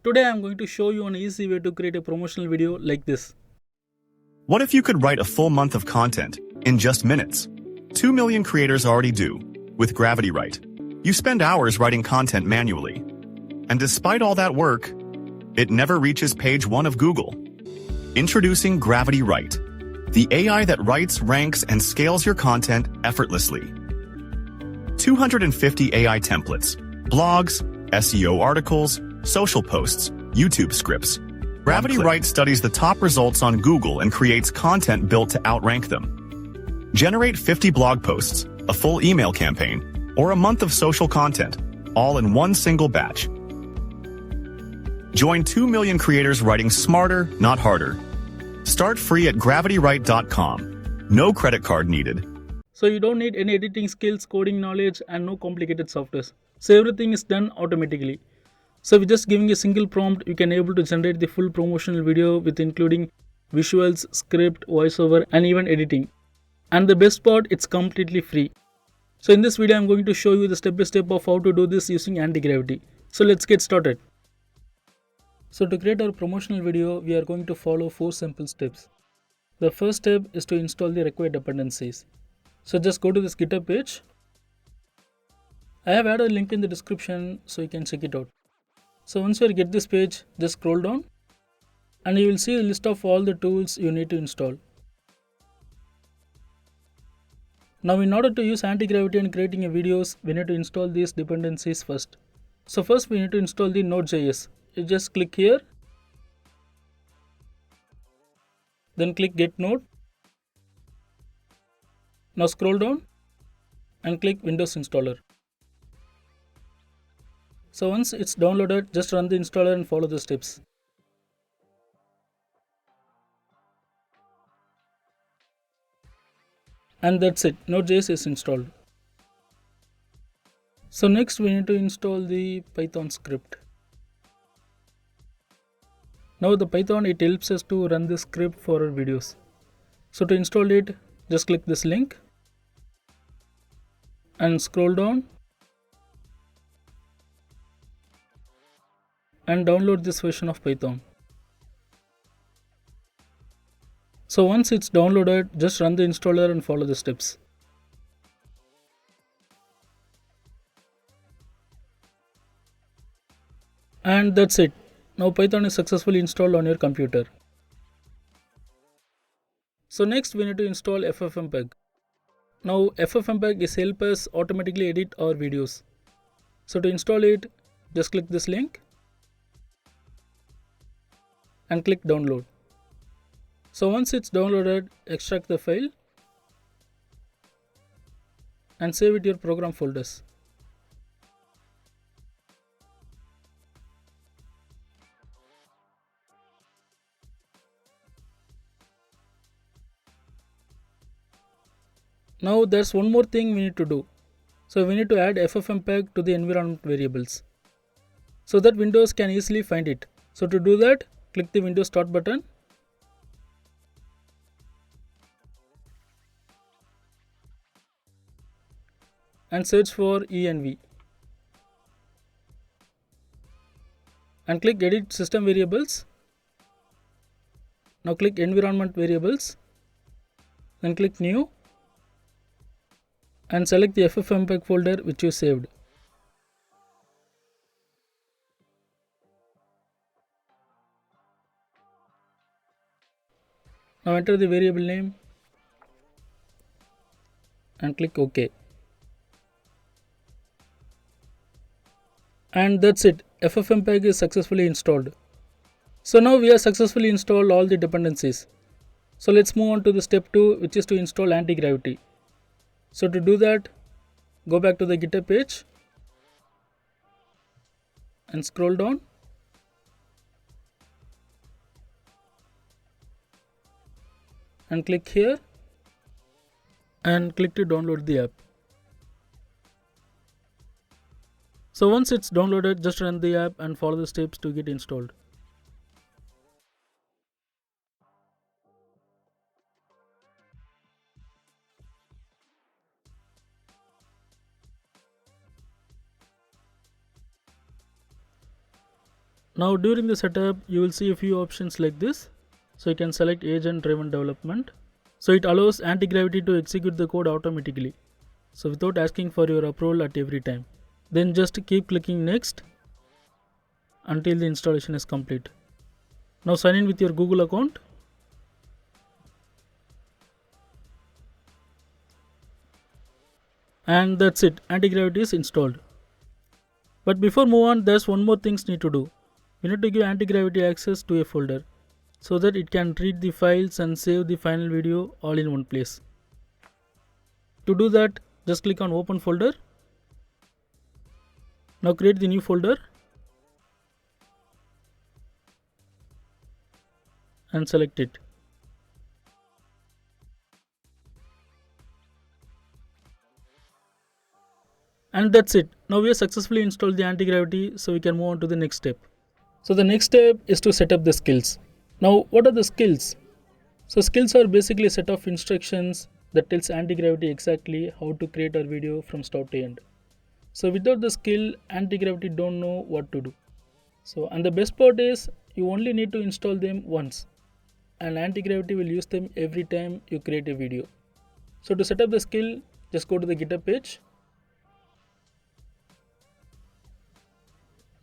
Today I am going to show you an easy way to create a promotional video like this. What if you could write a full month of content in just minutes? 2 million creators already do with GravityWrite. You spend hours writing content manually. And despite all that work, it never reaches page 1 of Google. Introducing GravityWrite, the AI that writes, ranks, and scales your content effortlessly. 250 AI templates, blogs, SEO articles, social posts, YouTube scripts. GravityWrite studies the top results on Google and creates content built to outrank them. Generate 50 blog posts, a full email campaign, or a month of social content, all in one single batch. Join 2 million creators writing smarter, not harder. Start free at gravitywrite.com. No credit card needed. So you don't need any editing skills, coding knowledge, and no complicated software. So everything is done automatically. So with just giving a single prompt, you can able to generate the full promotional video with including visuals, script, voiceover, and even editing. And the best part, it's completely free. So in this video, I'm going to show you the step-by-step of how to do this using AntiGravity. So let's get started. So to create our promotional video, we are going to follow 4 simple steps. The first step is to install the required dependencies. So just go to this GitHub page. I have added a link in the description so you can check it out. So once you get this page, just scroll down and you will see a list of all the tools you need to install. Now in order to use AntiGravity and creating a videos, we need to install these dependencies first. So first we need to install the Node.js. You just click here, then click Get Node. Now scroll down and click Windows Installer. So once it's downloaded, just run the installer and follow the steps. And that's it, Node.js is installed. So next we need to install the Python script. Now the Python, it helps us to run the script for our videos. So to install it, just click this link and scroll down and download this version of Python. So once it's downloaded, just run the installer and follow the steps. And that's it. Now Python is successfully installed on your computer. So next we need to install FFmpeg. Now FFmpeg is help us automatically edit our videos. So to install it, just click this link and click download. So once it's downloaded, extract the file and save it to your program folders. Now there's one more thing we need to do. So we need to add FFmpeg to the environment variables so that Windows can easily find it. So to do that, click the Windows Start button and search for env and click Edit System Variables. Now click Environment Variables, then click New and select the FFmpeg folder which you saved. Now enter the variable name and click OK. And that's it, FFmpeg is successfully installed. So now we have successfully installed all the dependencies. So let's move on to the step 2, which is to install AntiGravity. So to do that, go back to the GitHub page and scroll down and click here and click to download the app. So once it's downloaded, just run the app and follow the steps to get installed. Now during the setup you will see a few options like this. So you can select agent driven development. So it allows anti-gravity to execute the code automatically, so without asking for your approval at every time. Then just keep clicking next until the installation is complete. Now sign in with your Google account. And that's it, anti-gravity is installed. But before move on, there's one more things need to do. We need to give anti-gravity access to a folder so that it can read the files and save the final video all in one place. To do that, just click on open folder. Now create the new folder and select it. And that's it. Now we have successfully installed the anti-gravity, so we can move on to the next step. So the next step is to set up the skills. Now what are the skills? So skills are basically a set of instructions that tells anti-gravity exactly how to create our video from start to end. So without the skill, anti-gravity don't know what to do. So and the best part is you only need to install them once, and anti-gravity will use them every time you create a video. So to set up the skill, just go to the GitHub page.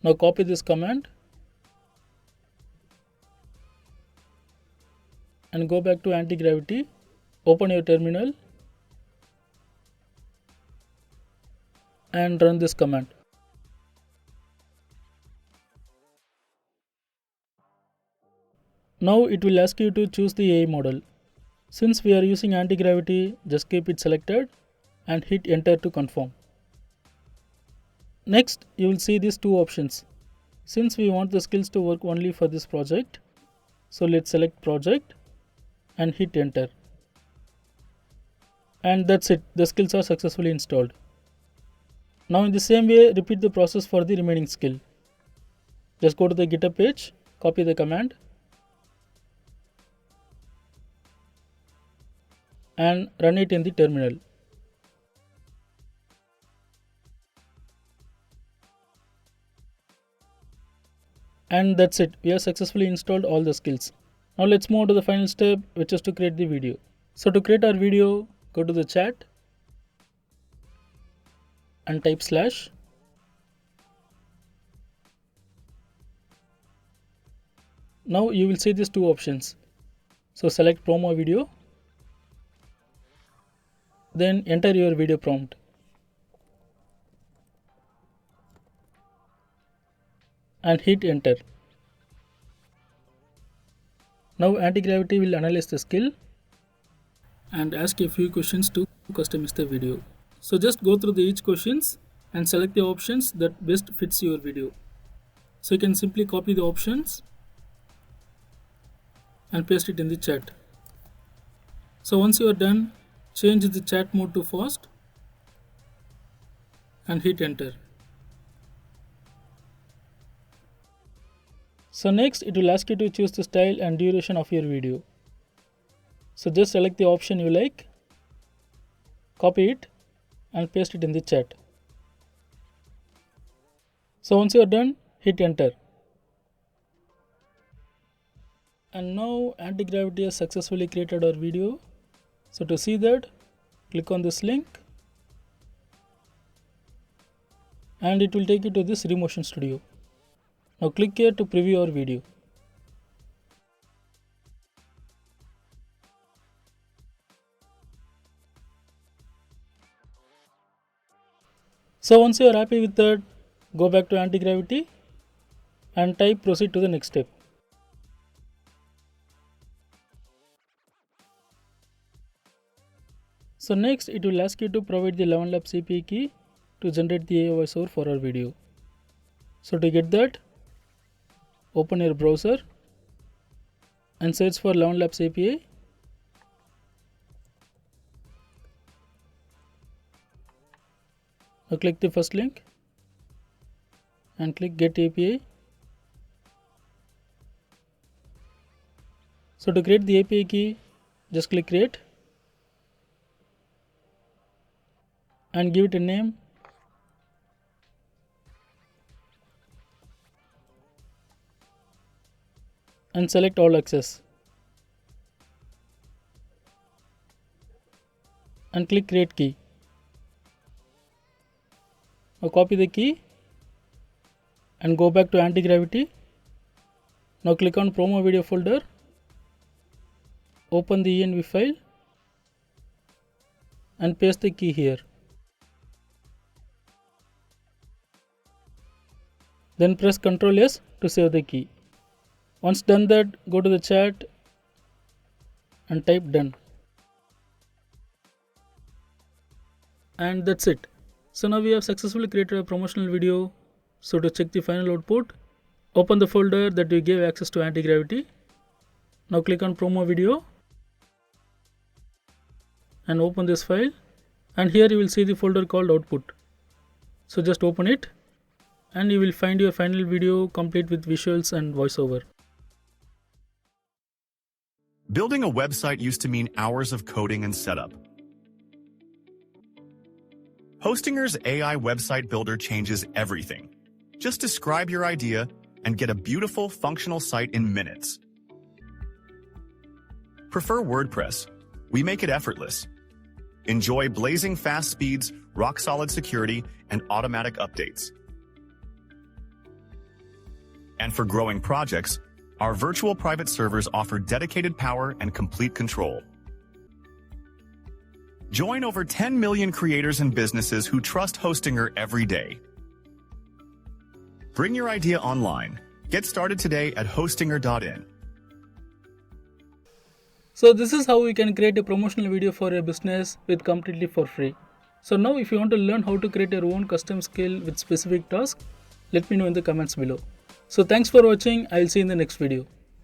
Now copy this command and go back to anti-gravity. Open your terminal and run this command. Now it will ask you to choose the AI model. Since we are using anti-gravity, just keep it selected and hit enter to confirm. Next, you will see these two options. Since we want the skills to work only for this project, so let's select project and hit enter. And that's it, the skills are successfully installed. Now in the same way, repeat the process for the remaining skill. Just go to the GitHub page, copy the command and run it in the terminal. And that's it, we have successfully installed all the skills. Now let's move on to the final step, which is to create the video. So to create our video, go to the chat and type slash. Now you will see these two options. So select promo video, then enter your video prompt. And hit enter. Now anti-gravity will analyze the skill and ask a few questions to customize the video. So just go through each questions and select the options that best fits your video. So you can simply copy the options and paste it in the chat. So once you are done, change the chat mode to fast and hit enter. So next it will ask you to choose the style and duration of your video. So just select the option you like, copy it and paste it in the chat. So once you are done, hit enter. And now anti-gravity has successfully created our video. So to see that, click on this link and it will take you to this Remotion Studio. Now click here to preview our video. So once you are happy with that, go back to anti-gravity and type proceed to the next step. So next it will ask you to provide the 11 Labs API key to generate the AI voiceover for our video. So to get that, open your browser and search for 11 Labs API. Now click the first link and click get API. So to create the API key, just click create and give it a name. and select all access and click create key. Now copy the key and go back to AntiGravity. Now click on promo video folder, open the env file and paste the key here. Then press Ctrl S to save the key. Once done that, go to the chat and type done. And that's it. So now we have successfully created a promotional video. So to check the final output, open the folder that we gave access to AntiGravity. Now click on promo video and open this file, and here you will see the folder called output. So just open it and you will find your final video complete with visuals and voiceover. Building a website used to mean hours of coding and setup. Hostinger's AI website builder changes everything. Just describe your idea and get a beautiful, functional site in minutes. Prefer WordPress? We make it effortless. Enjoy blazing fast speeds, rock-solid security, and automatic updates. And for growing projects, our virtual private servers offer dedicated power and complete control. Join over 10 million creators and businesses who trust Hostinger every day. Bring your idea online. Get started today at hostinger.in. So this is how we can create a promotional video for a business with completely for free. So now if you want to learn how to create your own custom skill with specific tasks, let me know in the comments below. So thanks for watching. I'll see you in the next video.